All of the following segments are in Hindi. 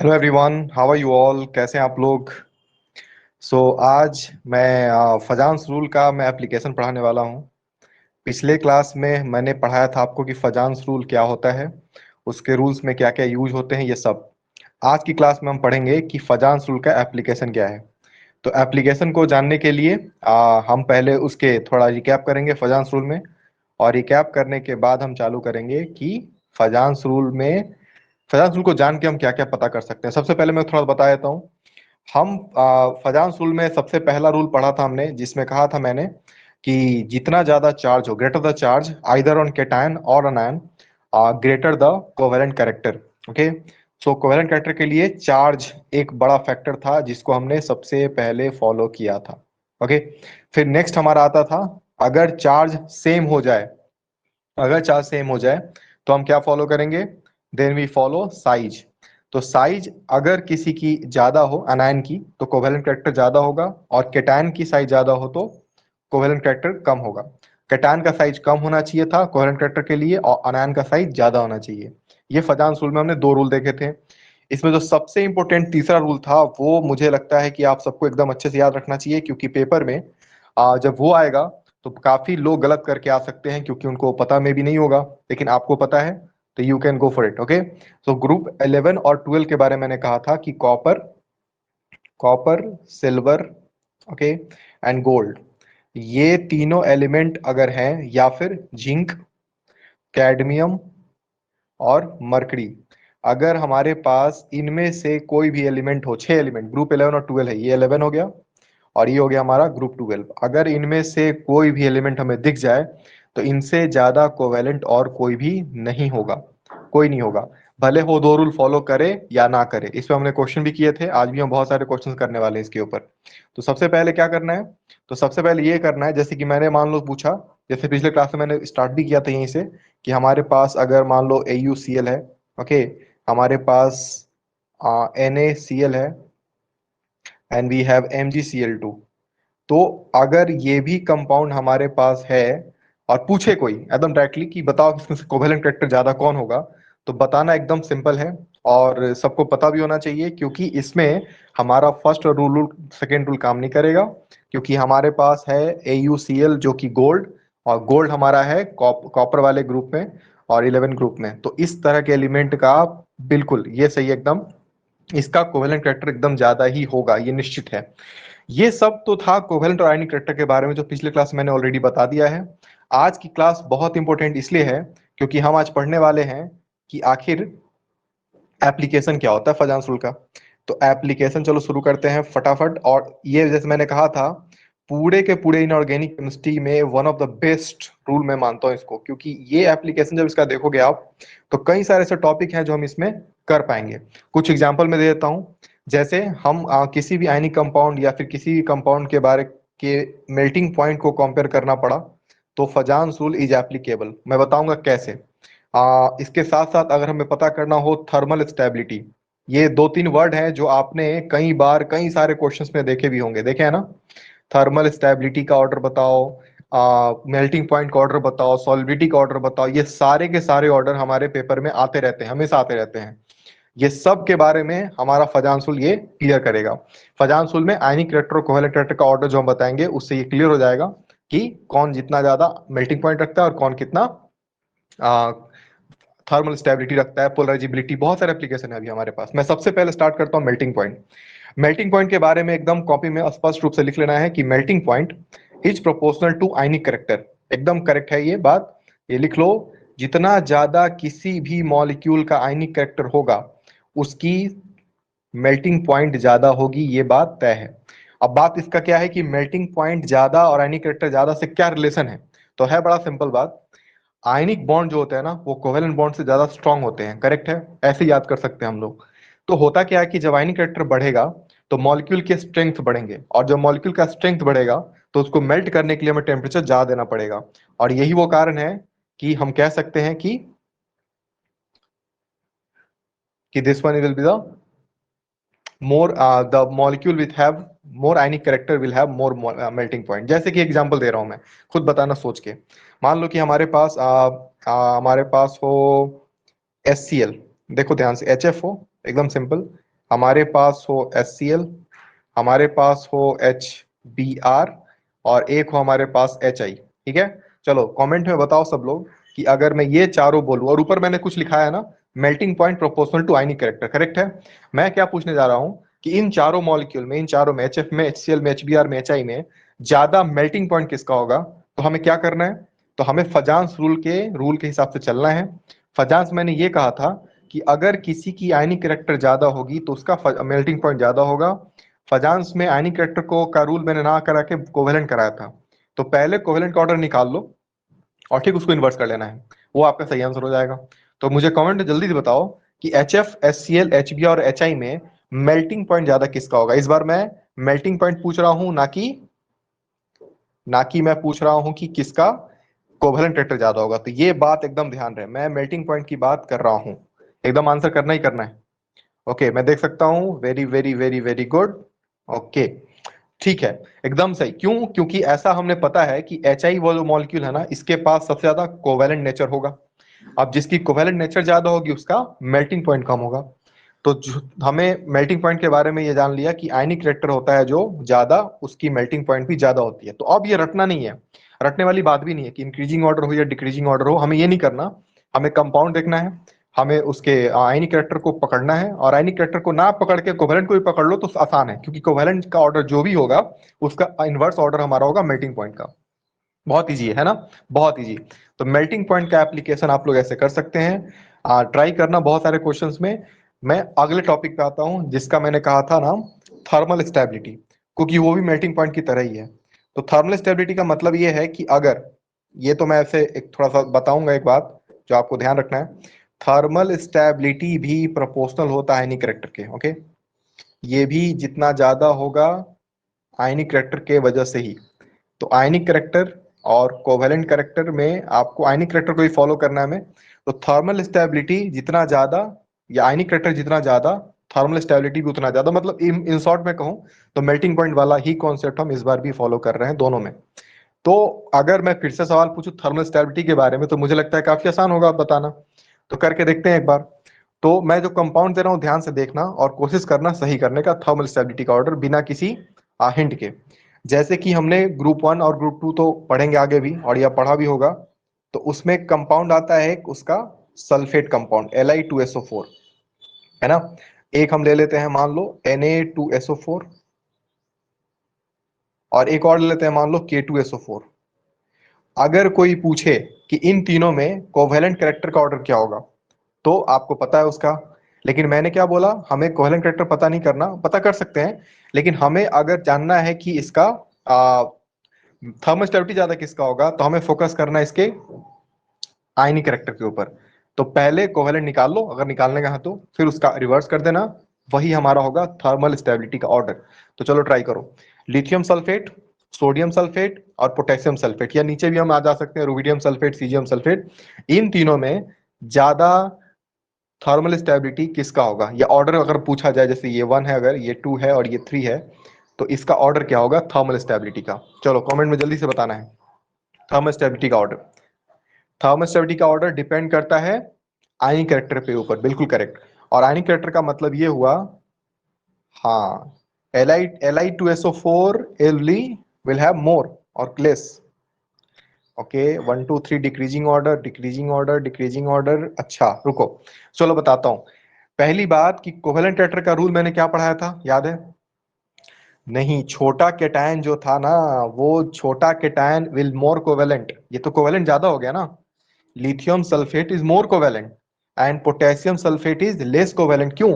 Hello everyone, how are you all? कैसे हैं आप लोग? आज मैं फजांस रूल का मैं एप्लीकेशन पढ़ाने वाला हूँ। पिछले क्लास में मैंने पढ़ाया था आपको कि फजांस रूल क्या होता है, उसके रूल्स में क्या क्या यूज होते हैं, ये सब। आज की क्लास में हम पढ़ेंगे कि फजांस रूल का एप्लीकेशन क्या है। तो एप्लीकेशन को जानने के लिए हम पहले उसके थोड़ा रिकैप करेंगे फजांस रूल में। और रिकैप करने के बाद हम चालू करेंगे कि फजांस रूल में फजांस रूल को जान के हम क्या क्या पता कर सकते हैं। सबसे पहले मैं थोड़ा बता देता हूँ। हम फजांस रूल में सबसे पहला रूल पढ़ा था हमने, जिसमें कहा था मैंने कि जितना ज्यादा चार्ज हो, greater the charge either on cation और anion, greater the covalent character. Okay. So covalent character के लिए चार्ज एक बड़ा फैक्टर था जिसको हमने सबसे पहले फॉलो किया था। ओके। फिर नेक्स्ट हमारा आता था, अगर चार्ज सेम हो जाए, अगर चार्ज सेम हो जाए तो हम क्या फॉलो करेंगे? Then we follow size. तो साइज अगर किसी की ज्यादा हो, अनायन की, तो कोवेलेंट कैरेक्टर ज्यादा होगा, और केटायन की साइज ज्यादा हो तो कोवेलेंट कैरेक्टर कम होगा। केटायन का साइज कम होना चाहिए था कोवेलेंट कैरेक्टर के लिए, और अनायन का साइज ज्यादा होना चाहिए। ये फजांस रूल में हमने दो रूल देखे थे। इसमें जो सबसे इंपॉर्टेंट तीसरा रूल था वो मुझे लगता है कि आप सबको एकदम अच्छे से याद रखना चाहिए, क्योंकि पेपर में जब वो आएगा तो काफी लोग गलत करके आ सकते हैं, क्योंकि उनको पता में भी नहीं होगा, लेकिन आपको पता है तो you can go for it. Okay. So group 11 और 12 के बारे में मैंने कहा था कि copper, copper, silver, okay, and gold, ये तीनों एलिमेंट अगर हैं, या फिर जिंक, कैडमियम और मरकरी, अगर हमारे पास इनमें से कोई भी एलिमेंट हो, छह एलिमेंट, ग्रुप 11 और 12 है, ये 11 हो गया और ये हो गया हमारा ग्रुप 12, अगर इनमें से कोई भी एलिमेंट हमें दिख जाए तो इनसे ज्यादा कोवेलेंट और कोई भी नहीं होगा, कोई नहीं होगा, भले वो दो रूल फॉलो करे या ना करे। इस पे हमने क्वेश्चन भी किए थे, आज भी हम बहुत सारे क्वेश्चंस करने वाले हैं इसके ऊपर। तो सबसे पहले क्या करना है? तो सबसे पहले ये करना है, जैसे कि मैंने मान लो पूछा, जैसे पिछले क्लास में मैंने स्टार्ट भी किया था यहीं से, कि हमारे पास अगर मान लो AuCl है, ओके, हमारे पास NaCl है, एंड वी हैव MgCl2। तो अगर ये भी कंपाउंड हमारे पास है और पूछे कोई एकदम डायरेक्टली कि बताओ इसमें से कोवेलेंट कैरेक्टर ज्यादा कौन होगा, तो बताना एकदम सिंपल है और सबको पता भी होना चाहिए, क्योंकि इसमें हमारा फर्स्ट रूल सेकेंड रूल काम नहीं करेगा, क्योंकि हमारे पास है AuCl जो कि गोल्ड, और गोल्ड हमारा है कॉपर वाले ग्रुप में और 11 ग्रुप में। तो इस तरह के एलिमेंट का बिल्कुल ये सही है एकदम, इसका कोवेलेंट कैरेक्टर एकदम ज्यादा ही होगा, ये निश्चित है। ये सब तो था कोवेलेंट और आयनिक करेक्टर के बारे में, जो पिछले क्लास मैंने ऑलरेडी बता दिया है। आज की क्लास बहुत इंपॉर्टेंट इसलिए है क्योंकि हम आज पढ़ने वाले हैं कि आखिर एप्लीकेशन क्या होता है फजांस रूल का। तो एप्लीकेशन चलो शुरू करते हैं फटाफट। और ये जैसे मैंने कहा था, पूरे के पूरे इनऑर्गेनिक केमिस्ट्री में one of the best rule मैं मानता हूँ इसको, क्योंकि ये एप्लीकेशन जब इसका देखोगे आप, तो कई सारे ऐसे टॉपिक हैं जो हम इसमें कर पाएंगे। कुछ एग्जांपल मैं दे देता हूँ। जैसे हम किसी भी आयनिक कंपाउंड या फिर किसी भी कंपाउंड के बारे के मेल्टिंग पॉइंट को कंपेयर करना पड़ा, तो फजांस रूल इज एप्लीकेबल। मैं बताऊंगा कैसे। इसके साथ साथ अगर हमें पता करना हो थर्मल स्टेबिलिटी, ये दो तीन वर्ड हैं जो आपने कई बार कई सारे क्वेश्चंस में देखे भी होंगे, देखे है ना? थर्मल स्टेबिलिटी का ऑर्डर बताओ, मेल्टिंग पॉइंट का ऑर्डर बताओ, सॉलिबिलिटी का ऑर्डर बताओ, ये सारे के सारे ऑर्डर हमारे पेपर में आते रहते हैं, हमेशा आते रहते हैं। ये सब के बारे में हमारा फजांसुल ये क्लियर करेगा। फजांसुल में आयनिक करेक्टर और कोवेलेंट करेक्टर का ऑर्डर जो हम बताएंगे उससे ये क्लियर हो जाएगा कि कौन जितना ज्यादा मेल्टिंग पॉइंट रखता है और कौन कितना थर्मल स्टेबिलिटी रखता है, पोलराइजिबिलिटी, बहुत सारे एप्लीकेशन है अभी हमारे पास। मैं सबसे पहले स्टार्ट करता हूँ मेल्टिंग पॉइंट। मेल्टिंग पॉइंट के बारे में एकदम कॉपी में स्पष्ट रूप से लिख लेना है कि melting point is proportional to ionic character. एकदम करेक्ट है ये बात, ये लिख लो। जितना ज्यादा किसी भी मॉलिक्यूल का आयनिक करेक्टर होगा, उसकी मेल्टिंग पॉइंट ज्यादा होगी, ये बात तय है। अब बात इसका क्या है कि मेल्टिंग पॉइंट ज्यादा और आयनिक करेक्टर ज्यादा से क्या रिलेशन है? तो है बड़ा सिंपल बात। आयनिक बॉन्ड जो होते हैं ना, वो कोवेलेंट बॉन्ड से ज्यादा स्ट्रांग होते हैं, करेक्ट है? ऐसे याद कर सकते हैं हम लोग। तो होता क्या है कि जब आयनिक करेक्टर बढ़ेगा तो मॉलिक्यूल के स्ट्रेंथ बढ़ेंगे, और जब मॉलिक्यूल का स्ट्रेंथ बढ़ेगा तो उसको मेल्ट करने के लिए हमें टेम्परेचर ज्यादा देना पड़ेगा। और यही वो कारण है कि हम कह सकते हैं कि this one will be the more, the molecule with have more ionic character will have more melting point. जैसे कि एग्जांपल दे रहा हूं मैं, खुद बताना सोच के। मान लो कि हमारे पास हो HCl, देखो ध्यान से, HF हो, एकदम सिंपल, हमारे पास हो HCl, हमारे पास हो HBr, और एक हो हमारे पास HI। ठीक है, चलो कमेंट में बताओ सब लोग कि अगर मैं ये चारों बोलूं, और ऊपर मैंने कुछ लिखा है ना, melting point proportional to ionic character, correct है। मैं क्या पूछने जा रहा हूं कि इन चारों मॉलिक्यूल में, इन चारों में, HF में, HCl में, HBr में, HI में ज्यादा मेल्टिंग पॉइंट किसका होगा? तो हमें क्या करना है? तो हमें फजांस रूल के हिसाब से चलना है। फजांस मैंने ये कहा था कि अगर किसी की आयनिक कैरेक्टर ज्यादा होगी तो उसका मेल्टिंग पॉइंट ज्यादा होगा। फजांस में आयनिक कैरेक्टर को का रूल मैंने ना करा के कोवेलेंट कराया था। तो पहले कोवेलेंट का ऑर्डर निकाल लो और ठीक उसको इन्वर्स कर लेना है, वो आपका सही आंसर हो जाएगा। तो मुझे कमेंट में जल्दी से बताओ कि HF, HCl, HB और HI में मेल्टिंग पॉइंट ज्यादा किसका होगा? इस बार मैं मेल्टिंग पॉइंट पूछ रहा हूं, ना कि मैं पूछ रहा हूं कि किसका कोवेलेंट कैरेक्टर ज्यादा होगा। तो ये बात एकदम ध्यान रहे, मैं मेल्टिंग पॉइंट की बात कर रहा हूं। एकदम आंसर करना ही करना है। ओके, मैं देख सकता हूँ, very very very very good. Okay, ठीक है, एकदम सही। क्यों? क्योंकि ऐसा हमने पता है कि HI वो जो मॉलिक्यूल है ना, इसके पास सबसे ज्यादा कोवेलेंट नेचर होगा। अब जिसकी कोवेलेंट नेचर ज्यादा होगी उसका मेल्टिंग पॉइंट कम होगा। तो हमें मेल्टिंग पॉइंट के बारे में ये जान लिया कि आयनिक रिएक्टर होता है जो ज्यादा, उसकी मेल्टिंग पॉइंट भी ज्यादा होती है। तो अब ये रटना नहीं है, रटने वाली बात भी नहीं है कि इंक्रीजिंग ऑर्डर हो या डिक्रीजिंग ऑर्डर हो, हमें ये नहीं करना। हमें कंपाउंड देखना है, हमें उसके आयनिक रिएक्टर को पकड़ना है, और आयनिक रिएक्टर को ना पकड़ के कोवेलेंट को भी पकड़ लो तो आसान है, क्योंकि कोवेलेंट का ऑर्डर जो भी होगा उसका इनवर्स ऑर्डर हमारा होगा मेल्टिंग पॉइंट का। बहुत इजी है ना? बहुत इजी। तो मेल्टिंग पॉइंट का एप्लीकेशन आप लोग ऐसे कर सकते हैं, ट्राई करना बहुत सारे क्वेश्चंस में। मैं अगले टॉपिक पे आता हूं जिसका मैंने कहा था नाम, थर्मल स्टेबिलिटी, क्योंकि वो भी मेल्टिंग पॉइंट की तरह ही है। तो थर्मल स्टेबिलिटी का मतलब ये है कि अगर, ये तो मैं ऐसे एक थोड़ा सा बताऊंगा एक बात जो आपको ध्यान रखना है। थर्मल स्टेबिलिटी भी प्रोपोर्शनल होता है आयनिक करेक्टर के। ओके, ये भी जितना ज्यादा होगा आयनिक करेक्टर के वजह से ही। तो आयनिक करेक्टर और कोवेलेंट करेक्टर में आपको आयनिक करेक्टर को ही फॉलो करना है हमें। तो थर्मल स्टेबिलिटी जितना ज्यादा, या आयनिक करेक्टर जितना ज्यादा, थर्मल स्टेबिलिटी भी उतना ज्यादा। मतलब इन शॉर्ट में कहूं तो मेल्टिंग पॉइंट वाला ही कॉन्सेप्ट हम इस बार भी फॉलो कर रहे हैं दोनों में। तो अगर मैं फिर से सवाल पूछूं थर्मल स्टेबिलिटी के बारे में, तो मुझे लगता है काफी आसान होगा बताना। तो करके देखते हैं एक बार। तो मैं जो कंपाउंड दे रहा हूं ध्यान से देखना और कोशिश करना सही करने का, थर्मल स्टेबिलिटी का ऑर्डर बिना किसी हिंट के। जैसे कि हमने ग्रुप 1 और ग्रुप 2 तो पढ़ेंगे आगे भी, और यह पढ़ा भी होगा। तो उसमें कंपाउंड आता है एक उसका सल्फेट कंपाउंड Li2SO4, है ना। एक हम ले लेते हैं, मान लो Na2SO4, और एक और ले लेते हैं, मान लो K2SO4। अगर कोई पूछे कि इन तीनों में कोवेलेंट कैरेक्टर का ऑर्डर क्या होगा, तो आपको पता है उसका। लेकिन मैंने क्या बोला, हमें कोवेलेंट कैरेक्टर पता नहीं करना, पता कर सकते हैं, लेकिन हमें अगर जानना है कि इसका थर्मल स्टेबिलिटी ज्यादा किसका होगा, तो हमें फोकस करना है इसके आयनिक कैरेक्टर के ऊपर। तो पहले कोवेलेंट निकाल लो, अगर निकालने का है तो फिर उसका रिवर्स कर देना, वही हमारा होगा थर्मल स्टेबिलिटी का ऑर्डर। तो चलो ट्राई करो। लिथियम सल्फेट, सोडियम सल्फेट और पोटेशियम सल्फेट, या नीचे भी हम आ जा सकते हैं, रुबिडियम सल्फेट, सीजियम सल्फेट। इन तीनों में ज्यादा थर्मल स्टेबिलिटी किसका होगा, या ऑर्डर अगर पूछा जाए, जैसे ये 1 है, अगर ये 2 है और ये 3 है, तो इसका ऑर्डर क्या होगा थर्मल स्टेबिलिटी का? चलो कमेंट में जल्दी से बताना है थर्मल स्टेबिलिटी का ऑर्डर। थर्मल स्टेबिलिटी का ऑर्डर डिपेंड करता है आयनिक कैरेक्टर पे ऊपर, बिल्कुल करेक्ट। और आयनिक कैरेक्टर का मतलब ये हुआ, हाँ, Li2SO4 only will have more or less। Okay, 1 2 3 decreasing order, decreasing order, decreasing order. अच्छा रुको, चलो बताता हूँ। पहली बात कि कोवेलेंट कैरेक्टर का रूल मैंने क्या पढ़ाया था, याद है? नहीं, छोटा केटायन जो था ना, वो छोटा केटायन विल मोर कोवेलेंट, ये तो कोवेलेंट ज्यादा हो गया ना। Lithium sulphate is more covalent and potassium sulphate is less covalent. क्यों?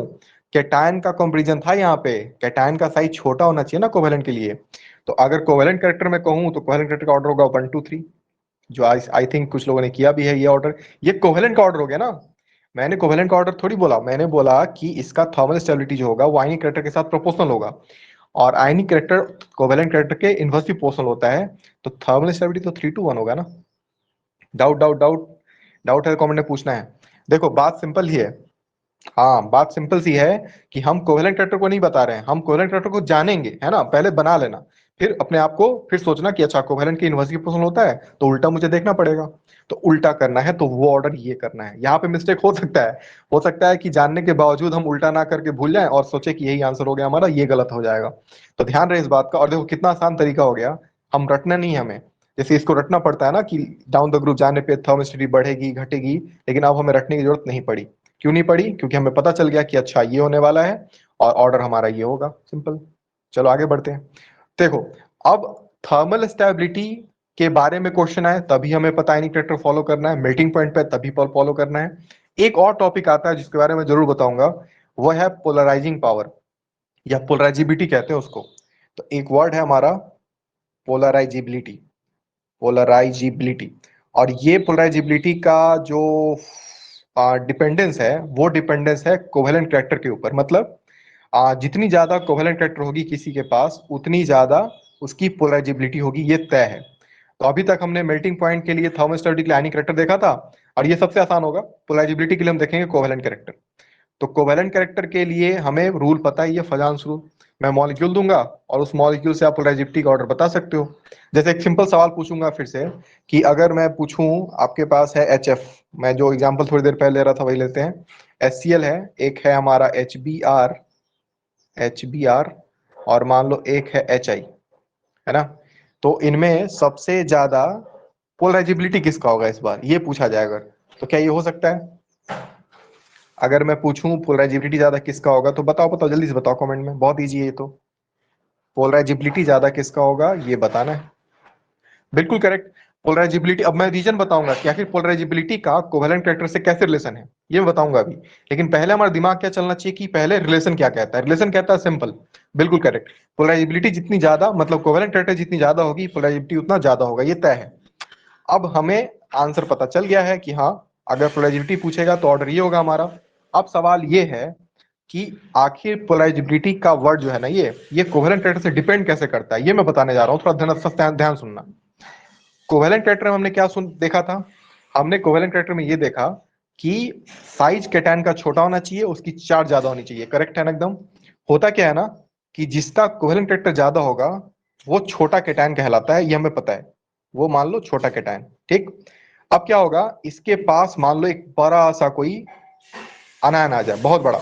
कैटायन का कंपैरिजन था यहाँ पे, कैटायन का साइज छोटा होना चाहिए ना कोवेलेंट के लिए। तो अगर कोवेलेंट कैरेक्टर में कहूँ तो कोवेलेंट कैरेक्टर का ऑर्डर होगा 1 2 3, जो आई थिंक कुछ लोगों ने किया भी है ये ऑर्डर। ये कोवेलेंट का ऑर्डर हो गया ना। मैंने कोवेलेंट का ऑर्डर थोड़ी बोला, मैंने बोला कि इसका थर्मल स्टेबिलिटी जो होगा वो आयनिक कैरेक्टर के साथ प्रोपोर्शनल होगा, और आयनिक कैरेक्टर कोवेलेंट कैरेक्टर के इनवर्सली प्रोपोर्शनल होता है। तो थर्मल स्टेबिलिटी तो 3 to 1 होगा ना। डाउट डाउट डाउट डाउट है, कमेंट में पूछना है। देखो बात सिंपल ही है। हाँ, बात सिंपल सी है कि हम कोवेलेंट कैरेक्टर को नहीं बता रहे हैं, हम कोवेलेंट कैरेक्टर को जानेंगे, है ना, पहले बना लेना। फिर अपने आप को फिर सोचना कि अच्छा कोवेलेंट की इनवर्स की पोजीशन होता है तो उल्टा मुझे देखना पड़ेगा। तो उल्टा करना है तो वो ऑर्डर ये करना है। यहाँ पे मिस्टेक हो सकता है कि जानने के बावजूद हम उल्टा ना करके भूल जाएं और सोचे कि यही आंसर हो गया हमारा, ये गलत हो जाएगा। तो ध्यान रहे इस बात का। और देखो कितना आसान तरीका हो गया, हम रटना नहीं है हमें। जैसे इसको रटना पड़ता है ना कि डाउन द ग्रुप जाने पे थर्मोस्टेटिक बढ़ेगी घटेगी, लेकिन अब हमें रटने की जरूरत नहीं पड़ी। क्यों नहीं पड़ी? क्योंकि हमें पता चल गया कि अच्छा ये होने वाला है और ऑर्डर हमारा ये होगा, सिंपल। चलो आगे बढ़ते हैं। देखो, अब थर्मल स्टेबिलिटी के बारे में क्वेश्चन आए तभी हमें पता है कैरेक्टर फॉलो करना है, मेल्टिंग पॉइंट पे तभी फॉलो करना है। एक और टॉपिक आता है जिसके बारे में जरूर बताऊंगा, वो है पोलराइजिंग पावर या पोलराइजिबिलिटी कहते हैं उसको। तो एक वर्ड है हमारा पोलराइजिबिलिटी, पोलराइजिबिलिटी। और ये पोलराइजिबिलिटी का जो डिपेंडेंस है वो डिपेंडेंस है कोवेलेंट कैरेक्टर के ऊपर। मतलब जितनी ज्यादा कोवेलेंट कैरेक्टर होगी किसी के पास उतनी ज्यादा उसकी पोलराइजिबिलिटी होगी, ये तय है। तो अभी तक हमने मेल्टिंग पॉइंट के लिए थर्मोस्टेटिक के लिए आयनिक कैरेक्टर देखा था, और ये सबसे आसान होगा। पोलराइजिबिलिटी के लिए हम देखेंगे कोवेलेंट कैरेक्टर। तो कोवेलेंट कैरेक्टर के लिए हमें रूल पता ही है, फजांस रूल। मैं मॉलिक्यूल दूंगा और उस मॉलिक्यूल से आप पोलराइजिबिलिटी का ऑर्डर बता सकते हो। जैसे एक सिंपल सवाल पूछूंगा फिर से, कि अगर मैं पूछूं आपके पास है HF, मैं जो एग्जांपल थोड़ी देर पहले ले रहा था वही लेते हैं। HCl है, एक है हमारा HBr, और मान लो एक है HI, है ना। तो इनमें सबसे ज्यादा पोलराइजिबिलिटी किसका होगा इस बार, ये पूछा जाएगा। तो क्या ये हो सकता है? अगर मैं पूछूं पोलराइजिबिलिटी ज्यादा किसका होगा तो बताओ बताओ जल्दी से बताओ कमेंट में, बहुत इजी है ये तो। पोलराइजिबिलिटी ज्यादा किसका होगा ये बताना है। बिल्कुल करेक्ट, पोलराइजिबिलिटी। अब मैं रीजन बताऊंगा कि आखिर पोलराइजिबिलिटी का कोवेलेंट कैरेक्टर से कैसे रिलेशन है, ये मैं बताऊंगा अभी। लेकिन पहले हमारा दिमाग क्या चलना चाहिए कि पहले रिलेशन क्या कहता है। रिलेशन कहता है सिंपल, बिल्कुल करेक्ट। पोलराइजिबिलिटी जितनी ज्यादा, मतलब कोवेलेंट कैरेक्टर जितनी ज्यादा होगी पोलराइजिबिलिटी उतना ज्यादा होगा, ये तय है। अब हमें आंसर पता चल गया है कि हाँ, अगर पोलराइजिबिलिटी पूछेगा तो ऑर्डर ये होगा हमारा। अब सवाल ये है कि आखिर पोलराइजिबिलिटी का वर्ड जो है ना, ये कोवेलेंट कैरेक्टर से डिपेंड कैसे करता है, ये मैं बताने जा रहा हूँ। थोड़ा ध्यान सुनना। कोवेलेंट कैरेक्टर में हमने क्या देखा था? हमने कोवेलेंट कैरेक्टर में ये देखा कि साइज केटैन का छोटा होना चाहिए, उसकी चार्ज ज्यादा होनी चाहिए। करेक्ट है ना एकदम? होता क्या है ना कि जिसका कोवेलेंट कैरेक्टर ज्यादा होगा वो छोटा केटैन कहलाता है, ये हमें पता है। वो मान लो छोटा केटैन, ठीक। अब क्या होगा, इसके पास मान लो एक बड़ा सा कोई अनायन आ जाए, बहुत बड़ा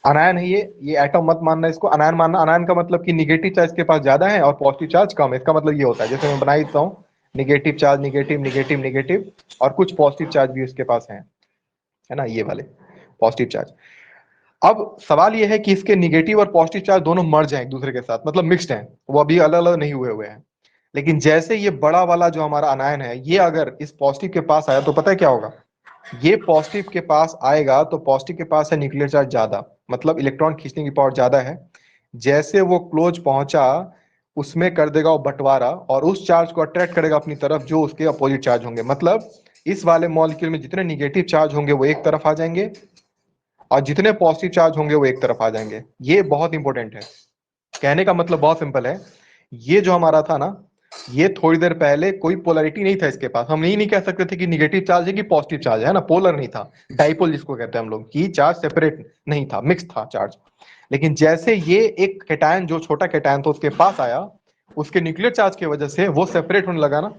अनायन है ये एटम मत मानना, इसको अनायन मानना। अनायन का मतलब कि निगेटिव चार्ज के पास ज्यादा है और पॉजिटिव चार्ज कम है। इसका मतलब ये होता है, जैसे मैं बना ही देता हूँ, negative charge negative negative negative, और कुछ पॉजिटिव चार्ज भी उसके पास है ना, ये वाले पॉजिटिव चार्ज। अब सवाल ये है कि इसके निगेटिव और पॉजिटिव चार्ज दोनों मर्ज हैं एक दूसरे के साथ, मतलब मिक्स्ड हैं, वो अभी अलग अलग नहीं हुए हुए हैं। लेकिन जैसे ये बड़ा वाला जो हमारा अनायन है, ये अगर इस पॉजिटिव के पास आया तो पता है क्या होगा? ये पॉजिटिव के पास आएगा तो पॉजिटिव के पास है न्यूक्लियर चार्ज ज्यादा, मतलब इलेक्ट्रॉन खींचने की पावर ज्यादा है। जैसे वो क्लोज पहुंचा, उसमें कर देगा वो बंटवारा और उस चार्ज को अट्रैक्ट करेगा अपनी तरफ जो उसके अपोजिट चार्ज होंगे। मतलब इस वाले मॉलिक्यूल में जितने निगेटिव चार्ज होंगे वो एक तरफ आ जाएंगे, और जितने पॉजिटिव चार्ज होंगे वो एक तरफ आ जाएंगे। ये बहुत इंपॉर्टेंट है। कहने का मतलब बहुत सिंपल है। ये जो हमारा था ना, ये थोड़ी देर पहले कोई पोलरिटी नहीं था इसके पास। हम यही नहीं कह सकते थे कि निगेटिव चार्ज है कि पॉजिटिव चार्ज है ना, पोलर नहीं था। डाइपोल जिसको कहते हैं हम लोग, कि चार्ज सेपरेट नहीं था, मिक्स था चार्ज। लेकिन जैसे ये एक केटायन, जो छोटा केटायन था उसके पास आया, उसके न्यूक्लियर चार्ज की वजह से वो सेपरेट होने लगा ना।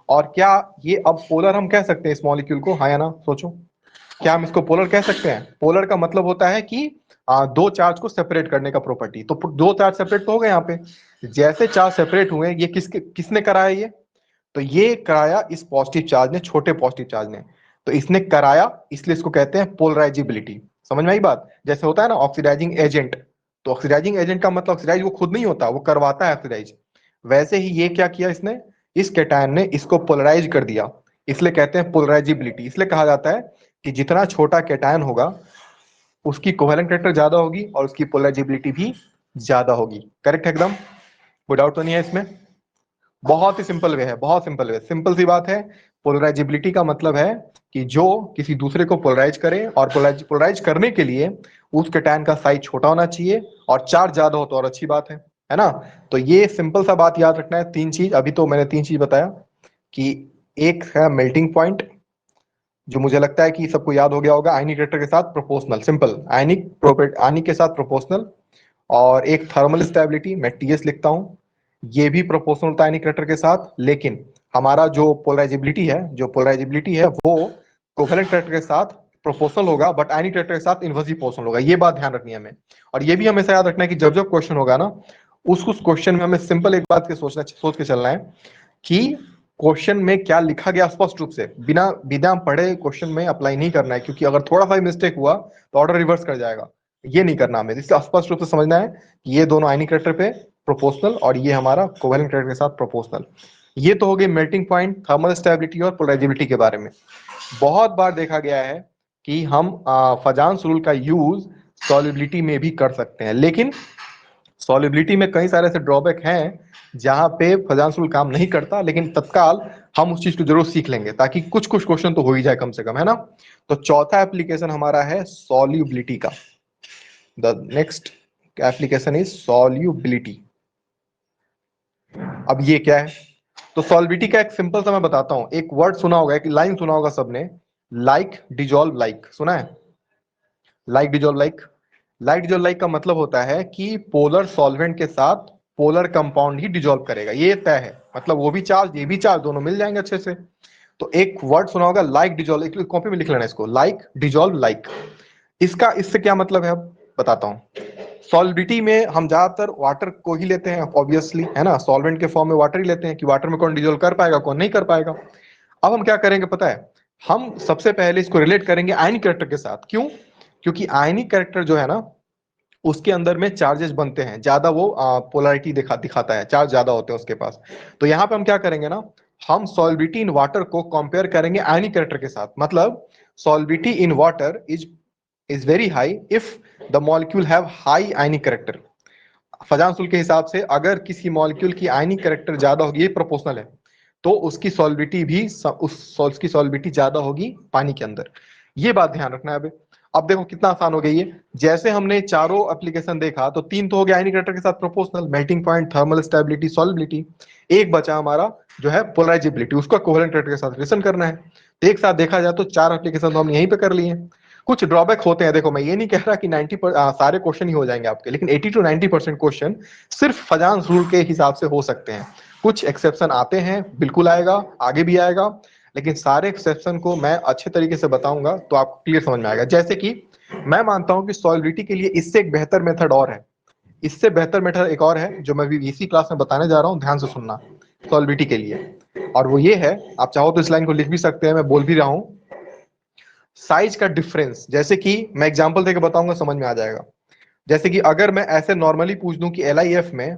और क्या ये अब पोलर हम कह सकते हैं इस मॉलिक्यूल को, हाँ या ना, सोचो। क्या हम इसको पोलर कह सकते हैं? पोलर का मतलब होता है कि दो चार्ज को सेपरेट करने का प्रॉपर्टी। तो दो चार्ज सेपरेट तो हो गए यहाँ पे। जैसे चार्ज सेपरेट हुए, ये किसने कराया ये? तो ये कराया इस पॉजिटिव चार्ज ने, छोटे पॉजिटिव चार्ज ने। तो इसने कराया, इसलिए इसको कहते हैं पोलराइजिबिलिटी। समझ में आई बात? जैसे होता है ना ऑक्सीडाइजिंग एजेंट, तो ऑक्सीडाइजिंग एजेंट का मतलब ऑक्सीडाइज वो खुद नहीं होता, वो करवाता है ऑक्सीडाइज। वैसे ही ये क्या किया इसने, इस केटायन ने इसको पोलराइज कर दिया, इसलिए कहते हैं पोलराइजिबिलिटी। इसलिए कहा जाता है कि जितना छोटा केटायन होगा उसकी कोवेलेंट कैरेक्टर ज्यादा होगी और उसकी पोलराइजिबिलिटी भी ज्यादा होगी। करेक्ट है एकदम? कोई डाउट तो नहीं है इसमें? बहुत ही सिंपल वे है, बहुत सिंपल वे, सिंपल सी बात है। पोलराइजिबिलिटी का मतलब है कि जो किसी दूसरे को पोलराइज करे, और पोलराइज करने के लिए उस केटायन का साइज छोटा होना चाहिए और चार्ज ज्यादा हो तो और अच्छी बात है ना। तो ये सिंपल सा बात याद रखना है। तीन चीज, अभी तो मैंने तीन चीज बताया कि एक है मेल्टिंग पॉइंट, जो मुझे लगता है कि सबको याद हो गया होगा, आयनिक रिएक्टर के साथ प्रोपोर्शनल, सिंपल आयनिक के साथ प्रोपोर्शनल। और एक थर्मल स्टेबिलिटी, मैं TS लिखता हूं, ये भी प्रोपोर्शनल होता है एनी कैरेक्टर के साथ, लेकिन हमारा जो पोलराइजेबिलिटी है वो कोवेलेंट कैरेक्टर के साथ प्रोपोर्शनल होगा, बट एनी कैरेक्टर के साथ इनवर्सली प्रोपोर्शनल होगा। ये बात ध्यान रखनी है हमें। और ये भी हमेशा याद रखना है कि जब जब क्वेश्चन होगा ना, उस क्वेश्चन में हमें सिंपल एक बात के सोच के चलना है कि क्वेश्चन में क्या लिखा गया स्पष्ट रूप से, बिना बिना पढ़े क्वेश्चन में अप्लाई नहीं करना है, क्योंकि अगर थोड़ा सा मिस्टेक हुआ तो ऑर्डर रिवर्स कर जाएगा। ये नहीं करना हमें, इसलिए स्पष्ट रूप से समझना है कि ये दोनों आयनिक कैरेक्टर पे प्रोपोर्शनल और ये हमारा कोवेलेंट कैरेक्टर के साथ प्रोपोर्शनल। ये तो हो गई मेल्टिंग पॉइंट, थर्मल स्टेबिलिटी और पोलराइजेबिलिटी के बारे में। बहुत बार देखा गया है कि हम फजान्स रूल का यूज सॉल्युबिलिटी में भी कर सकते हैं, लेकिन सॉल्युबिलिटी में कई सारे ऐसे ड्रॉबैक हैं जहां पे फजान्स रूल काम नहीं करता, लेकिन तत्काल हम उस चीज को जरूर सीख लेंगे, ताकि कुछ कुछ क्वेश्चन तो हो ही जाए कम से कम, है ना। तो चौथा एप्लीकेशन हमारा है सॉल्युबिलिटी का। The next application is solubility. अब ये क्या है? तो सॉल्विटी का एक सिंपल सा मैं बताता हूं। एक वर्ड सुना होगा, एक लाइन सुना होगा सबने, लाइक डिजॉल्व लाइक, सुना है? Like dissolve like. Like dissolve like का मतलब होता है कि पोलर सॉल्वेंट के साथ पोलर कंपाउंड ही डिजॉल्व करेगा, ये तय है। मतलब वो भी चार्ज, ये भी चार्ज, दोनों मिल जाएंगे अच्छे से। तो एक वर्ड सुना होगा लाइक डिजॉल्व, कॉपी में लिख लेना इसको, लाइक डिजॉल्व लाइक। इसका इससे क्या मतलब है, अब बताता हूं। सॉल्विटी में हम ज्यादातर वाटर को ही लेते हैं, ऑब्वियसली, है ना। सॉल्वेंट के फॉर्म में वाटर ही लेते हैं कि वाटर में कौन डिजोल्व कर पाएगा, कौन नहीं कर पाएगा। अब हम क्या करेंगे पता है? हम सबसे पहले इसको रिलेट करेंगे आयनिक कैरेक्टर के साथ। क्यों? क्योंकि आयनिक कैरेक्टर जो है ना, उसके अंदर में चार्जेस बनते हैं ज्यादा, वो पोलैरिटी दिखाता है, चार्ज ज्यादा होते हैं उसके पास। तो यहाँ पे हम क्या करेंगे ना, हम सॉल्विटी इन वाटर को कंपेयर करेंगे आयनिक कैरेक्टर के साथ। मतलब solubility in water is very high if the molecule have high ionic character. Fajans rule के हिसाब से अगर किसी मॉलिक्यूल की आयनिक कैरेक्टर ज्यादा होगी, ये प्रोपोर्शनल है, तो उसकी सॉल्विटी भी उसकी सॉल्विटी ज्यादा होगी पानी के अंदर। ये बात ध्यान रखना है। अब देखो कितना आसान हो गई है। जैसे हमने चारों एप्लीकेशन देखा, तो तीन तो हो गया आयनिक कैरेक्टर के साथ proportional, melting point, thermal stability, solubility. एक बचा हमारा जो है पोलराइजेबिलिटी, उसका कोवेलेंट कैरेक्टर के साथ रिलेशन करना है। तो एक साथ देखा जाए तो चार एप्लीकेशन तो हम यहीं पे कर लिए हैं। कुछ ड्रॉबैक होते हैं, देखो मैं ये नहीं कह रहा कि 90 सारे क्वेश्चन ही हो जाएंगे आपके, लेकिन 80 to 90% क्वेश्चन सिर्फ फजांस रूल के हिसाब से हो सकते हैं। कुछ एक्सेप्शन आते हैं, बिल्कुल आएगा, आगे भी आएगा, लेकिन सारे एक्सेप्शन को मैं अच्छे तरीके से बताऊंगा तो आपको क्लियर समझ में आएगा। जैसे कि मैं मानता हूं कि सॉल्विटी के लिए इससे एक बेहतर मेथड और है, इससे बेहतर मेथड एक और है जो मैं भी इसी क्लास में बताने जा रहा हूं, ध्यान से सुनना। सॉल्विटी के लिए, और वो ये है, आप चाहो तो इस लाइन को लिख भी सकते हैं, मैं बोल भी रहा हूं। साइज का डिफरेंस, जैसे कि मैं एग्जांपल देकर बताऊंगा, समझ में आ जाएगा। जैसे कि अगर मैं ऐसे नॉर्मली पूछ दूं कि LiF में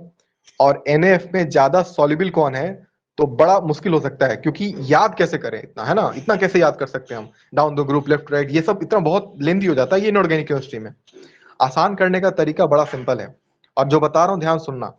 और NaF में ज्यादा सॉल्युबल कौन है, तो बड़ा मुश्किल हो सकता है, क्योंकि याद कैसे करें इतना, है ना। इतना कैसे याद कर सकते हैं हम, down the group, left right, ये सब इतना बहुत लेंदी हो जाता है ये इनऑर्गेनिक केमिस्ट्री में। आसान करने का तरीका बड़ा सिंपल है, और जो बता रहा हूं ध्यान सुनना।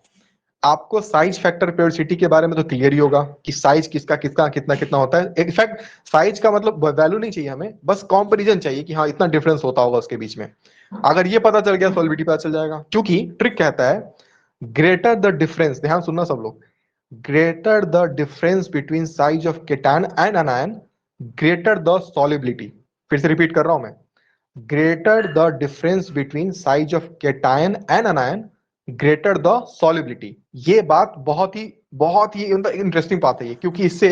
आपको साइज फैक्टर पेरियोडिसिटी के बारे में तो क्लियर ही होगा कि साइज किसका किसका कितना कितना होता है। इनफैक्ट साइज का मतलब वैल्यू नहीं चाहिए हमें, बस कंपैरिजन चाहिए कि हाँ इतना डिफरेंस होता होगा उसके बीच में। अगर ये पता चल गया, सॉल्विटी पता चल जाएगा। क्योंकि ट्रिक कहता है ग्रेटर द डिफरेंस, ध्यान सुनना सब लोग, greater the difference between size of cation and अनायन, greater the solubility. फिर से रिपीट कर रहा हूं मैं, greater the difference between size of cation and anion, greater the solubility। ये बात बहुत ही इंटरेस्टिंग बात है ये, क्योंकि इससे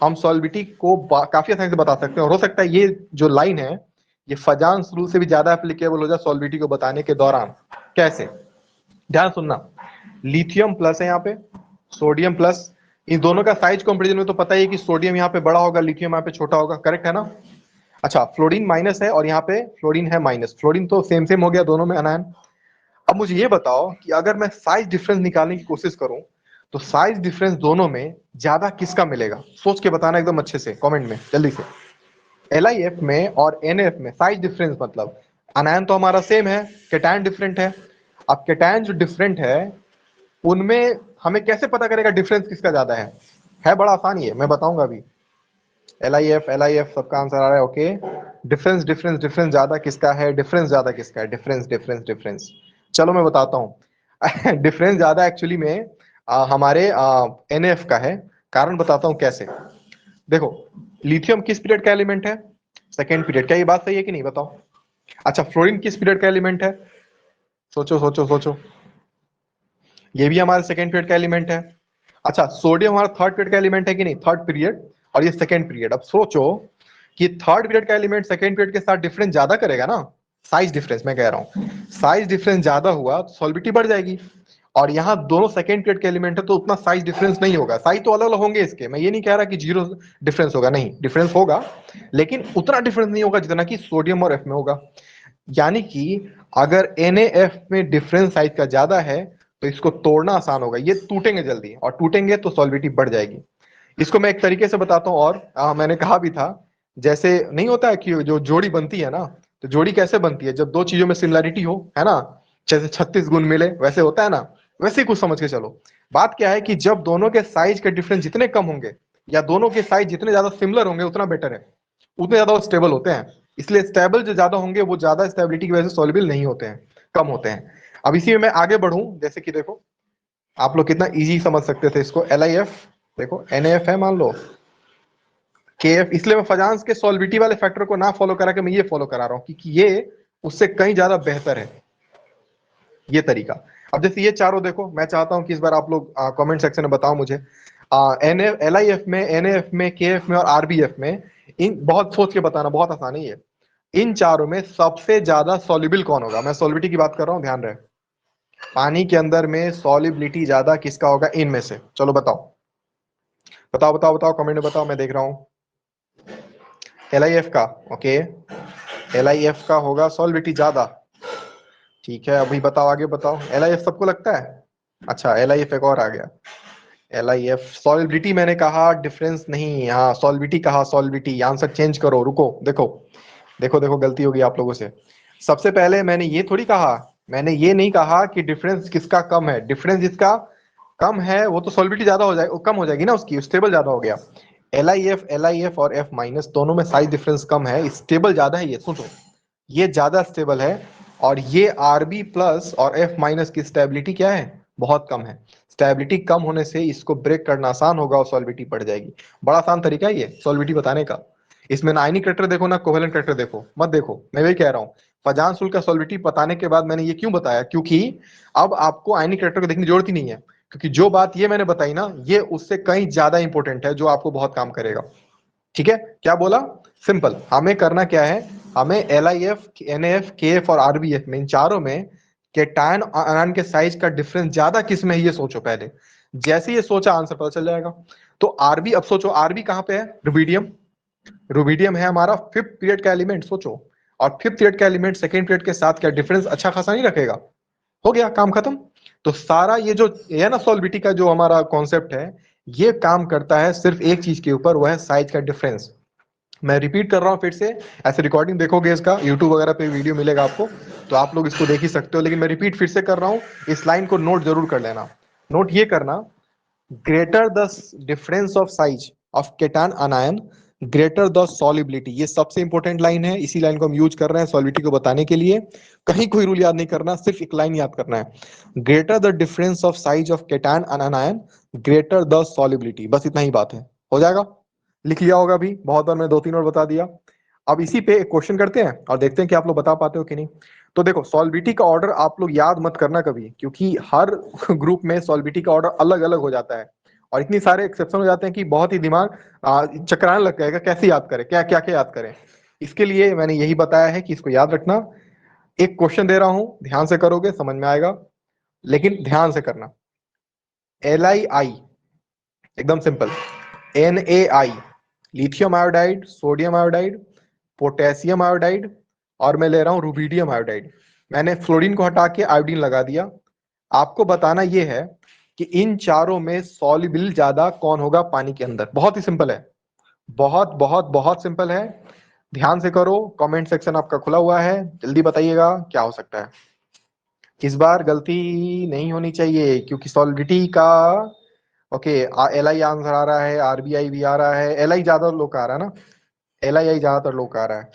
हम सॉल्युबिलिटी को काफी आसानी से बता सकते हैं। और हो सकता है ये जो लाइन है, ये फजांस रूल से भी ज्यादा एप्लीकेबल हो जाए सॉल्युबिलिटी को बताने के दौरान। कैसे? ध्यान सुनना। लिथियम प्लस है यहाँ पे, सोडियम प्लस, इन दोनों का साइज कंपेरिजन में तो पता ही है कि सोडियम यहाँ पे बड़ा होगा, लिथियम यहाँ पे छोटा होगा, करेक्ट है ना। अच्छा, फ्लोरीन माइनस है और यहाँ पे फ्लोरीन है माइनस, फ्लोरीन तो सेम सेम हो गया दोनों में अनायन। अब मुझे ये बताओ कि अगर मैं साइज डिफरेंस निकालने की कोशिश करूं, तो साइज डिफरेंस दोनों में ज्यादा किसका मिलेगा? सोच के बताना एकदम अच्छे से, कमेंट में जल्दी से। LiF में और NaF में साइज डिफरेंस मतलब, अनायन तो हमारा सेम है, केटायन डिफरेंट है। अब केटायन जो डिफरेंट है, उनमें हमें कैसे पता करेगा डिफरेंस किसका ज्यादा है बड़ा आसान ही है, मैं बताऊंगा अभी। LiF सबका आंसर आ रहा है, ओके। डिफरेंस डिफरेंस डिफरेंस ज्यादा किसका है, डिफरेंस ज्यादा किसका है, डिफरेंस डिफरेंस डिफरेंस। चलो मैं बताता हूँ डिफरेंस ज्यादा एक्चुअली में हमारे NaF का है। कारण बताता हूँ कैसे। देखो, लिथियम किस पीरियड का एलिमेंट है? Second period. क्या ये बात सही है कि नहीं, बताओ। अच्छा, फ्लोरीन किस पीरियड का एलिमेंट है? सोचो सोचो सोचो। ये भी हमारे सेकेंड पीरियड का एलिमेंट है। अच्छा, सोडियम हमारा थर्ड पीरियड का एलिमेंट है कि नहीं, थर्ड पीरियड, और ये सेकेंड पीरियड। अब सोचो कि थर्ड पीरियड का एलिमेंट सेकेंड पीरियड के साथ डिफरेंस ज्यादा करेगा ना, साइज डिफरेंस मैं कह रहा हूँ, साइज डिफरेंस ज्यादा हुआ तो सॉल्विटी बढ़ जाएगी। और यहाँ दोनों सेकेंड पीरियड के एलिमेंट है तो उतना साइज डिफरेंस नहीं होगा, साइज तो अलग अलग होंगे इसके, मैं ये नहीं कह रहा कि जीरो डिफरेंस होगा, नहीं डिफरेंस होगा, लेकिन उतना डिफरेंस नहीं होगा जितना कि सोडियम और एफ में होगा। यानी कि अगर NaF में डिफरेंस साइज का ज्यादा है तो इसको तोड़ना आसान होगा, ये टूटेंगे जल्दी, और टूटेंगे तो सॉल्विटी बढ़ जाएगी। इसको मैं एक तरीके से बताता हूँ, और मैंने कहा भी था, जैसे नहीं होता है कि जो जोड़ी बनती है ना, तो जोड़ी कैसे बनती है, जब दो चीजों में सिमिलरिटी हो, है ना, जैसे 36 गुण मिले वैसे होता है ना, वैसे ही कुछ समझ के चलो। बात क्या है कि जब दोनों के साइज के डिफरेंस जितने कम होंगे, या दोनों के साइज जितने ज्यादा सिमिलर होंगे उतना बेटर है, उतने ज्यादा वो स्टेबल होते हैं। इसलिए स्टेबल जो ज्यादा होंगे वो ज्यादा स्टेबिलिटी की वजह से सॉल्युबल नहीं होते हैं, कम होते हैं। अब इसी में मैं आगे बढ़ूं, जैसे कि देखो आप लोग कितना इजी समझ सकते थे इसको, LiF, देखो NaF है मान लो, KF, इसलिए मैं फजांस के सॉल्विटी वाले फैक्टर को ना फॉलो करा के मैं ये फॉलो करा रहा हूँ, क्योंकि ये उससे कहीं ज्यादा बेहतर है ये तरीका। अब जैसे ये चारों देखो, मैं चाहता हूं कि इस बार आप लोग कमेंट सेक्शन में बताओ मुझे, LiF में, NaF में, KF में और RBF में, इन बहुत सोच के बताना, बहुत आसान है ये, इन चारों में सबसे ज्यादा सॉल्युबल कौन होगा, मैं सॉल्विटी की बात कर रहा हूं, ध्यान रहे, पानी के अंदर में सॉल्युबिलिटी ज्यादा किसका होगा इनमें से, चलो बताओ बताओ बताओ बताओ, कमेंट में बताओ, मैं देख रहा हूँ। LiF का, ओके, LiF का होगा सॉल्विटी ज्यादा, ठीक है, अभी बताओ, आगे बताओ, LiF सबको लगता है। अच्छा, LiF एक और आ गया, LiF सॉल्विटी, मैंने कहा डिफरेंस नहीं, हाँ सॉल्विटी कहा, सॉल्विटी, आंसर चेंज करो, रुको, देखो देखो देखो, गलती होगी आप लोगों से। सबसे पहले मैंने ये थोड़ी कहा, मैंने ये नहीं कहा कि डिफरेंस किसका कम है, डिफरेंस जिसका कम है वो तो सॉल्विटी ज्यादा हो जाएगी, कम हो जाएगी ना उसकी, स्टेबल ज्यादा हो गया। LiF और F माइनस दोनों में साइज डिफरेंस कम है, स्टेबल ज्यादा है, ये सोचो, ये ज्यादा स्टेबल है। और ये RB प्लस और F माइनस की स्टेबिलिटी क्या है, बहुत कम है। स्टेबिलिटी कम होने से इसको ब्रेक करना आसान होगा और सॉल्विटी बढ़ जाएगी। बड़ा आसान तरीका है ये सॉल्विटी बताने का। इसमें ना आयनिक करेक्टर देखो ना कोवेलेंट करेक्टर देखो, मत देखो, मैं वही कह रहा हूँ। फजान सुल का सॉल्विटी बताने के बाद मैंने ये क्यों बताया, क्योंकि अब आपको आयनिक करेक्टर को देखने की जरूरत ही नहीं है, क्योंकि जो बात ये मैंने बताई ना, ये उससे कहीं ज्यादा इंपॉर्टेंट है, जो आपको बहुत काम करेगा। ठीक है, क्या बोला, सिंपल, हमें करना क्या है, हमें LiF, NaF, KF और RBF में, इन चारों में केटायन आयन के साइज का डिफरेंस ज्यादा किस में है ये सोचो पहले, जैसे ये सोचा आंसर पता चल जाएगा। तो आरबी, अब सोचो आरबी कहां पे है, रुबिडियम, रुबिडियम है हमारा फिफ्थ पीरियड का एलिमेंट, सोचो, और फिफ्थ पीरियड का एलिमेंट सेकेंड पीरियड के साथ क्या डिफरेंस अच्छा खासा नहीं रखेगा, हो गया काम खत्म। तो सारा ये जो है ना सॉल्विटी का जो हमारा कॉन्सेप्ट है, ये काम करता है सिर्फ एक चीज के ऊपर, वह है साइज का डिफरेंस। मैं रिपीट कर रहा हूँ फिर से, ऐसे रिकॉर्डिंग देखोगे इसका यूट्यूब वगैरह पे वीडियो मिलेगा आपको, तो आप लोग इसको देख ही सकते हो, लेकिन मैं रिपीट फिर से कर रहा हूँ, इस लाइन को नोट जरूर कर लेना। नोट ये करना, greater the difference of size of cation anion greater the solubility, ये सबसे इंपॉर्टेंट लाइन है, इसी लाइन को हम यूज कर रहे हैं सॉलिबिलिटी को बताने के लिए। कहीं कोई रूल याद नहीं करना, सिर्फ एक लाइन याद करना है, greater the difference of size of cation anion greater the solubility, बस इतना ही बात है, हो जाएगा। लिख लिया होगा अभी, बहुत बार मैं दो तीन और बता दिया। अब इसी पे एक क्वेश्चन करते हैं और देखते हैं कि आप लोग बता पाते हो कि नहीं। तो देखो सॉल्विटी का ऑर्डर आप लोग याद मत करना कभी, क्योंकि हर ग्रुप में सॉल्विटी का ऑर्डर अलग अलग हो जाता है, और इतनी सारे एक्सेप्शन हो जाते हैं कि बहुत ही दिमाग चकराने लग जाएगा, कैसे याद करें, क्या क्या क्या याद करें। इसके लिए मैंने यही बताया है कि इसको याद रखना। एक क्वेश्चन दे रहा हूं, ध्यान से करोगे समझ में आएगा, लेकिन ध्यान से करना। LiI, एकदम simple, NaI, lithium iodide, sodium iodide, potassium iodide, और मैं ले रहा हूं रुबिडियम आयोडाइड। मैंने फ्लोरीन को हटा के आयोडीन लगा दिया। आपको बताना यह है कि इन चारों में सॉल्युबल ज्यादा कौन होगा पानी के अंदर, बहुत ही सिंपल है, बहुत बहुत बहुत सिंपल है। ध्यान से करो, कमेंट सेक्शन आपका खुला हुआ है, जल्दी बताइएगा क्या हो सकता है। इस बार गलती नहीं होनी चाहिए, क्योंकि सॉलिडिटी का, ओके, LI आंसर आ रहा है, RBI भी आ रहा है, LI ज्यादा लोग आ रहा है ना, LI ज्यादातर लोग आ रहा है।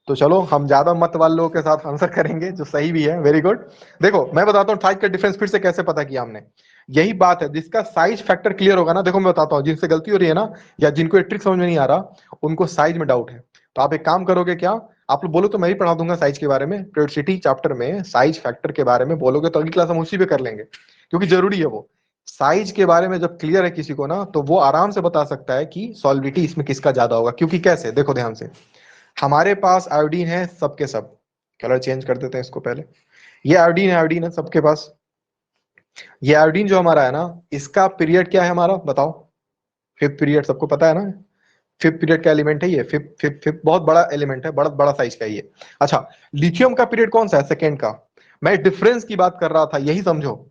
तो चलो हम ज्यादा मत वाले लोगों के साथ आंसर करेंगे, जो सही भी है, वेरी गुड। देखो मैं बताता हूँ साइज का डिफरेंस फिर से कैसे पता किया हमने, यही बात है, जिसका साइज फैक्टर क्लियर होगा ना, देखो मैं बताता हूँ, जिनसे गलती हो रही है ना, या जिनको ये ट्रिक समझ में नहीं आ रहा, उनको साइज में डाउट है, तो आप एक काम करोगे, क्या आप लोग बोलो तो मैं ही पढ़ा दूंगा साइज के बारे में, पीरियोडिसिटी चैप्टर में साइज फैक्टर के बारे में बोलोगे तो अगली क्लास हम उसी पे कर लेंगे, क्योंकि जरूरी है वो। साइज के बारे में जब क्लियर है किसी को ना, तो वो आराम से बता सकता है कि सॉल्विटी इसमें किसका ज्यादा होगा। क्योंकि कैसे, देखो ध्यान से, हमारे पास आयोडीन है सबके सब। कलर चेंज कर देते हैं इसको पहले। ये आयोडीन है सबके पास। ये आयोडीन जो हमारा है ना, इसका पीरियड क्या है हमारा, बताओ। फिफ्थ पीरियड, सबको पता है ना। फिफ्थ पीरियड का एलिमेंट है ये। फिफ्थ फिफ्थ फिफ्थ बहुत बड़ा एलिमेंट है, बड़ा बड़ा साइज का है ये। अच्छा, लिथियम का पीरियड कौन सा है, सेकेंड का। मैं डिफरेंस की बात कर रहा था, यही समझो।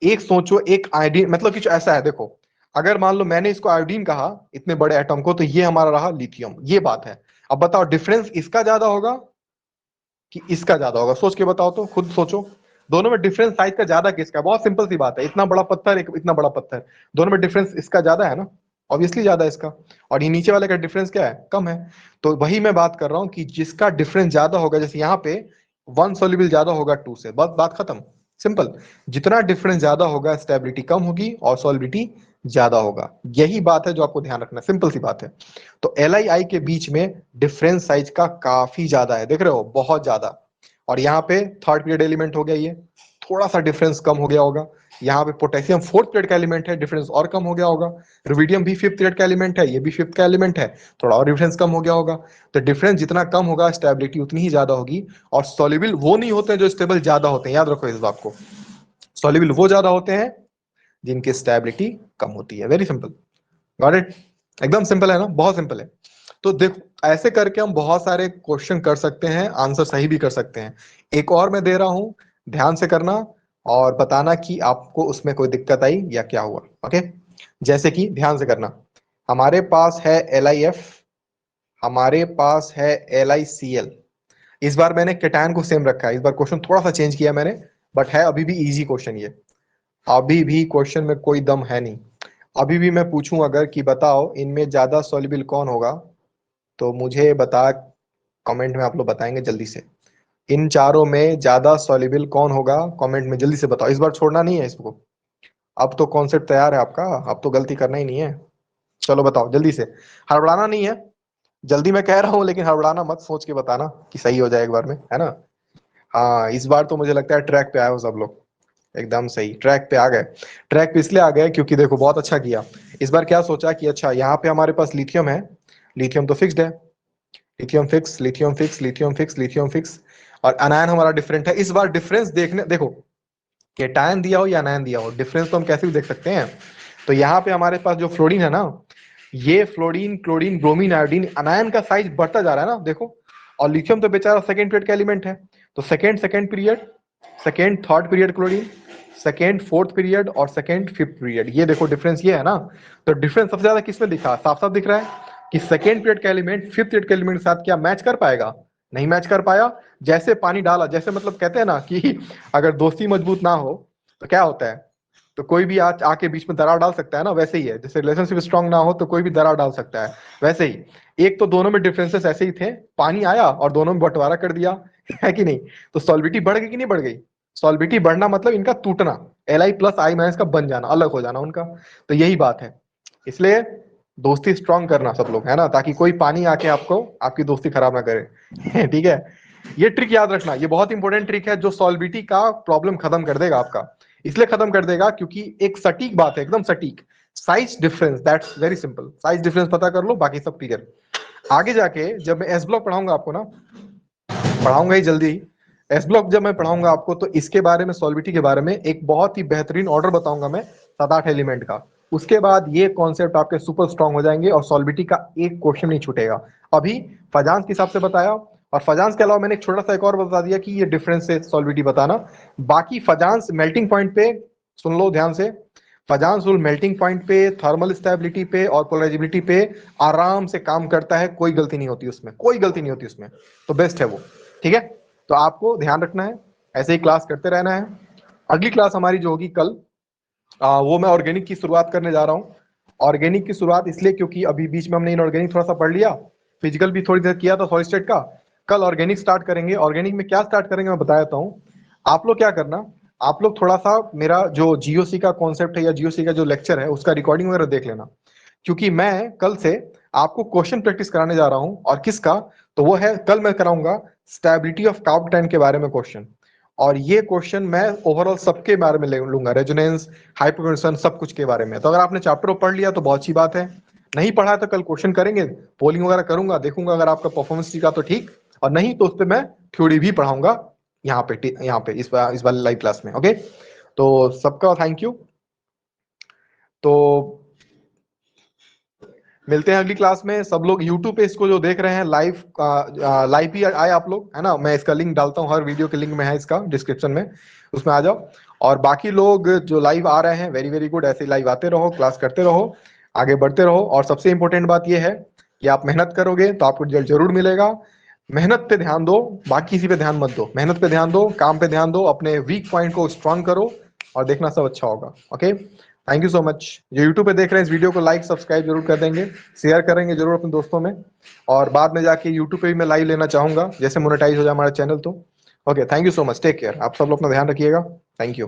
एक सोचो, एक आयोडीन मतलब कुछ ऐसा है, देखो। अगर मान लो मैंने इसको आयोडीन कहा, इतने बड़े एटम को, तो ये हमारा रहा लिथियम, ये बात है। अब बताओ डिफरेंस इसका ज्यादा होगा कि इसका ज्यादा होगा, सोच के बताओ तो, खुद सोचो। दोनों में डिफरेंस साइज का ज्यादा किसका है? बहुत सिंपल सी बात है, इतना बड़ा पत्थर, एक इतना बड़ा पत्थर, दोनों में डिफरेंस इसका ज्यादा है ना। ऑब्वियसली ज्यादा है इसका। और ये नीचे वाले का डिफरेंस क्या है, कम है। तो वही मैं बात कर रहा हूं कि जिसका डिफरेंस ज्यादा होगा, जैसे यहाँ पे वन सोल्यूबल ज्यादा होगा टू से, बस बात खत्म। सिंपल। जितना डिफरेंस ज्यादा होगा, स्टेबिलिटी कम होगी और सॉल्विटी ज्यादा होगा। यही बात है जो आपको ध्यान रखना है, सिंपल सी बात है। तो एल आई आई के बीच में डिफरेंस साइज का काफी ज्यादा है, देख रहे हो, बहुत ज्यादा। और यहाँ पे थर्ड पीरियड एलिमेंट हो गया ये, थोड़ा सा डिफरेंस कम हो गया होगा। यहाँ पे पोटेशियम फोर्थ पीरियड का एलिमेंट है, डिफरेंस और कम हो गया होगा। रुबिडियम भी फिफ्थ पीरियड का एलिमेंट है, ये भी फिफ्थ का एलिमेंट है, थोड़ा और डिफरेंस कम हो गया होगा। तो डिफरेंस जितना कम होगा, स्टेबिलिटी उतनी ही ज्यादा होगी। और सॉल्युबल वो नहीं होते हैं जो स्टेबल ज्यादा होते हैं, याद रखो इस बात को। सॉल्युबल वो ज्यादा होते हैं जिनकी स्टेबिलिटी कम होती है। Very simple. Got it. एकदम सिंपल है ना, बहुत सिंपल है। तो देखो, ऐसे करके हम बहुत सारे क्वेश्चन कर सकते हैं, आंसर सही भी कर सकते हैं। एक और मैं दे रहा हूं, ध्यान से करना और बताना कि आपको उसमें कोई दिक्कत आई या क्या हुआ। ओके, जैसे कि ध्यान से करना। हमारे पास है एल आई एफ, हमारे पास है एल आई सी एल। इस बार मैंने केटायन को सेम रखा है, इस बार क्वेश्चन थोड़ा सा चेंज किया मैंने, बट है अभी भी इजी क्वेश्चन ये। अभी भी क्वेश्चन में कोई दम है नहीं। अभी भी मैं पूछूं अगर कि बताओ इनमें ज्यादा सॉल्युबल कौन होगा, तो मुझे बता, कमेंट में आप लोग बताएंगे जल्दी से। इन चारों में ज्यादा सॉल्युबल कौन होगा, कमेंट में जल्दी से बताओ, इस बार छोड़ना नहीं है इसको। अब तो कॉन्सेप्ट तैयार है आपका, अब तो गलती करना ही नहीं है। चलो बताओ जल्दी से, हड़बड़ाना नहीं है। जल्दी मैं कह रहा हूँ, लेकिन हड़बड़ाना मत, सोच के बताना कि सही हो जाए एक बार में, है ना। हाँ, इस बार तो मुझे लगता है ट्रैक पे आए हो सब लोग। एकदम सही, ट्रैक पे आ गए। ट्रैक पे इसलिए आ गए क्योंकि देखो बहुत अच्छा किया। इस बार क्या सोचा कि अच्छा यहाँ पे हमारे पास लिथियम है, लिथियम तो फिक्स्ड है। Lithium fix, lithium fix, lithium fix, lithium fix. और अनायन हमारा डिफरेंट है। इस बार डिफरेंस देखने देखो, केटायन दिया हो या अनायन दिया हो, डिफरेंस तो हम कैसे भी देख सकते हैं। तो यहाँ पे हमारे पास जो फ्लोरीन है ना, ये फ्लोरीन, क्लोरीन, ब्रोमीन, आयोडीन, अनायन का साइज बढ़ता जा रहा है ना, देखो। और लिथियम तो बेचारा सेकेंड पीरियड का एलिमेंट है। तो second second period, second third period chlorine, second fourth period और सेकेंड फिफ्थ पीरियड, ये देखो डिफरेंस ये है ना। तो डिफरेंस सबसे ज्यादा किसमें दिखा, साफ साफ दिख रहा है कि सेकेंड पीरियड का एलिमेंट फिफ्थ पीरियड के एलिमेंट के साथ क्या मैच कर पाएगा, नहीं मैच कर पाया। जैसे पानी डाला, जैसे मतलब कहते हैं ना कि अगर दोस्ती मजबूत ना हो तो क्या होता है, तो कोई भी आज आके बीच में दरार डाल सकता है ना, वैसे ही है। जैसे रिलेशनशिप स्ट्रांग ना हो तो कोई भी दरार डाल सकता है, वैसे ही। एक तो दोनों में डिफरेंसेस ऐसे ही थे, पानी आया और दोनों में बंटवारा कर दिया, है कि नहीं। तो सॉल्विटी बढ़ गई कि नहीं बढ़ गई। सॉल्विटी बढ़ना मतलब इनका टूटना, L I plus I minus का बन जाना, अलग हो जाना उनका। तो यही बात है। इसलिए दोस्ती स्ट्रांग करना सब लोग, है ना, ताकि कोई पानी आके आपको आपकी दोस्ती खराब ना करे। ठीक है। ये ट्रिक याद रखना, ये बहुत इंपॉर्टेंट ट्रिक है जो सॉल्विटी का प्रॉब्लम खत्म कर देगा आपका। इसलिए खत्म कर देगा क्योंकि एक सटीक बात है, एकदम सटीक। Size difference, that's very simple. Size difference पता कर लो, बाकी सब क्लियर। आगे जाके जब मैं एस ब्लॉक पढ़ाऊंगा आपको ना, पढ़ाऊंगा ही जल्दी ही। एस ब्लॉक जब मैं पढ़ाऊंगा आपको, तो इसके बारे में, सॉल्विटी के बारे में एक बहुत ही बेहतरीन ऑर्डर बताऊंगा मैं, 7-8 एलिमेंट का। उसके बाद ये कॉन्सेप्ट आपके सुपर स्ट्रांग हो जाएंगे और सॉल्विटी का एक क्वेश्चन नहीं छूटेगा। अभी फजांस के हिसाब से बताया, और फजांस के अलावा मैंने एक छोटा सा एक और बता दिया कि ये डिफरेंस से सॉल्विटी बताना। बाकी फजांस मेल्टिंग पॉइंट पे, सुन लो ध्यान से। फजांस रूल मेल्टिंग पॉइंट पे, थर्मल स्टेबिलिटी पे और पोलराइजेबिलिटी पे आराम से काम करता है, कोई गलती नहीं होती उसमें, कोई गलती नहीं होती उसमें। तो बेस्ट है वो। ठीक है। तो आपको ध्यान रखना है, ऐसे ही क्लास करते रहना है। अगली क्लास हमारी जो होगी कल, वो मैं ऑर्गेनिक की शुरुआत करने जा रहा हूँ। ऑर्गेनिक की शुरुआत इसलिए क्योंकि अभी बीच में हमने इनऑर्गेनिक थोड़ा सा पढ़ लिया, फिजिकल भी थोड़ी देर किया था सॉलिड स्टेट का। कल ऑर्गेनिक स्टार्ट करेंगे। ऑर्गेनिक में क्या स्टार्ट करेंगे मैं बता देता हूँ। आप लोग क्या करना, आप लोग थोड़ा सा मेरा जो जीओसी का कॉन्सेप्ट है या जीओसी का जो लेक्चर है उसका रिकॉर्डिंग वगैरह देख लेना। क्योंकि मैं कल से आपको क्वेश्चन प्रैक्टिस कराने जा रहा हूं, और किसका, तो वो है, कल मैं कराऊंगा स्टेबिलिटी ऑफ कार्ब के बारे में क्वेश्चन। और ये क्वेश्चन मैं ओवरऑल सबके बारे में लूंगा, रेजोनेंस, हाइपरटेंशन, सब कुछ के बारे में। तो अगर आपने चैप्टर पढ़ लिया तो बहुत अच्छी बात है, नहीं पढ़ा है तो कल क्वेश्चन करेंगे, पोलिंग वगैरह करूंगा, देखूंगा अगर आपका परफॉर्मेंस ठीक तो ठीक, और नहीं तो उस पर मैं थ्योरी भी पढ़ाऊंगा यहाँ पे इस वाले लाइव क्लास में। ओके, तो सबका थैंक यू। तो मिलते हैं अगली क्लास में। सब लोग यूट्यूब पे इसको जो देख रहे हैं लाइव, लाइव भी आए आप लोग, है ना, मैं इसका लिंक डालता हूँ, हर वीडियो के लिंक में है इसका डिस्क्रिप्शन में, उसमें आ जाओ। और बाकी लोग जो लाइव आ रहे हैं, वेरी वेरी गुड, ऐसे लाइव आते रहो, क्लास करते रहो, आगे बढ़ते रहो। और सबसे इंपॉर्टेंट बात यह है कि आप मेहनत करोगे तो आपको रिजल्ट जरूर मिलेगा। मेहनत पे ध्यान दो, बाकी किसी पे ध्यान मत दो, मेहनत पे ध्यान दो, काम पे ध्यान दो, अपने वीक पॉइंट को स्ट्रांग करो, और देखना सब अच्छा होगा। Okay, thank you so much. जो यूट्यूब पे देख रहे हैं इस वीडियो को लाइक सब्सक्राइब जरूर कर देंगे, शेयर करेंगे जरूर अपने दोस्तों में, और बाद में जाके यूट्यूब पे भी मैं लाइव लेना चाहूंगा जैसे मोनेटाइज हो जाए हमारा चैनल तो। Okay, thank you so much, take care, आप सब लोग अपना ध्यान रखिएगा, थैंक यू।